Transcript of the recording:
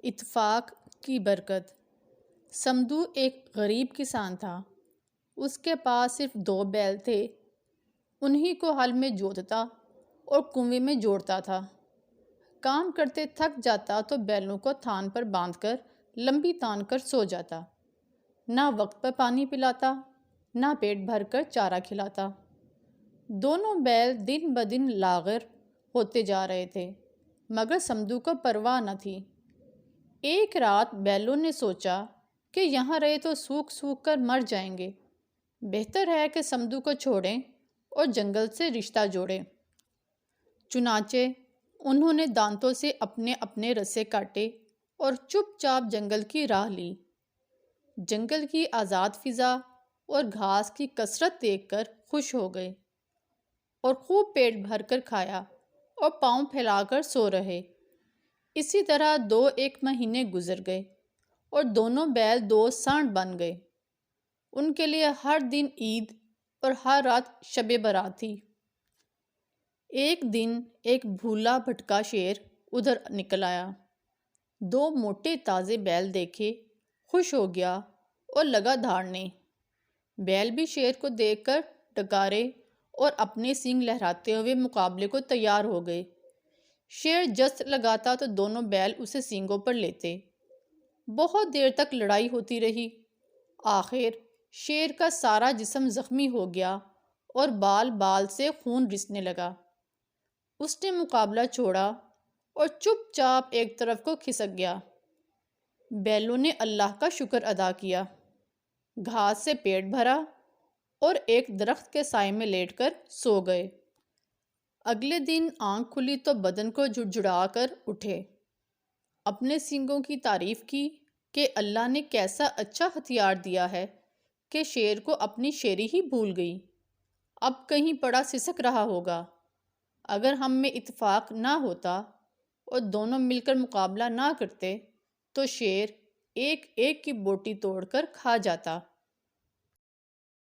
اتفاق کی برکت۔ سمدو ایک غریب کسان تھا۔ اس کے پاس صرف 2 بیل تھے۔ انہی کو ہل میں جوتتا اور کنویں میں جوڑتا تھا۔ کام کرتے تھک جاتا تو بیلوں کو تھان پر باندھ کر لمبی تان کر سو جاتا۔ نہ وقت پر پانی پلاتا، نہ پیٹ بھر کر چارہ کھلاتا۔ دونوں بیل دن بدن لاغر ہوتے جا رہے تھے، مگر سمدو کو پرواہ نہ تھی۔ ایک رات بیلوں نے سوچا کہ یہاں رہے تو سوکھ سوکھ کر مر جائیں گے، بہتر ہے کہ سمدو کو چھوڑیں اور جنگل سے رشتہ جوڑیں۔ چنانچہ انہوں نے دانتوں سے اپنے اپنے رسے کاٹے اور چپ چاپ جنگل کی راہ لی۔ جنگل کی آزاد فضا اور گھاس کی کثرت دیکھ کر خوش ہو گئے اور خوب پیٹ بھر کر کھایا اور پاؤں پھیلا کر سو رہے۔ اسی طرح 2 مہینے گزر گئے اور دونوں بیل دوست سانڈ بن گئے۔ ان کے لیے ہر دن عید اور ہر رات شب برات تھی۔ ایک دن ایک بھولا بھٹکا شیر ادھر نکل آیا۔ 2 موٹے تازے بیل دیکھے، خوش ہو گیا اور لگا دھاڑنے۔ بیل بھی شیر کو دیکھ کر ڈکارے اور اپنے سینگ لہراتے ہوئے مقابلے کو تیار ہو گئے۔ شیر جست لگاتا تو دونوں بیل اسے سینگوں پر لیتے۔ بہت دیر تک لڑائی ہوتی رہی۔ آخر شیر کا سارا جسم زخمی ہو گیا اور بال بال سے خون رسنے لگا۔ اس نے مقابلہ چھوڑا اور چپ چاپ ایک طرف کو کھسک گیا۔ بیلوں نے اللہ کا شکر ادا کیا، گھاس سے پیٹ بھرا اور ایک درخت کے سائے میں لیٹ کر سو گئے۔ اگلے دن آنکھ کھلی تو بدن کو جھڑجھڑا کر اٹھے۔ اپنے سینگوں کی تعریف کی کہ اللہ نے کیسا اچھا ہتھیار دیا ہے کہ شیر کو اپنی شیری ہی بھول گئی، اب کہیں پڑا سسک رہا ہوگا۔ اگر ہم میں اتفاق نہ ہوتا اور دونوں مل کر مقابلہ نہ کرتے تو شیر ایک ایک کی بوٹی توڑ کر کھا جاتا۔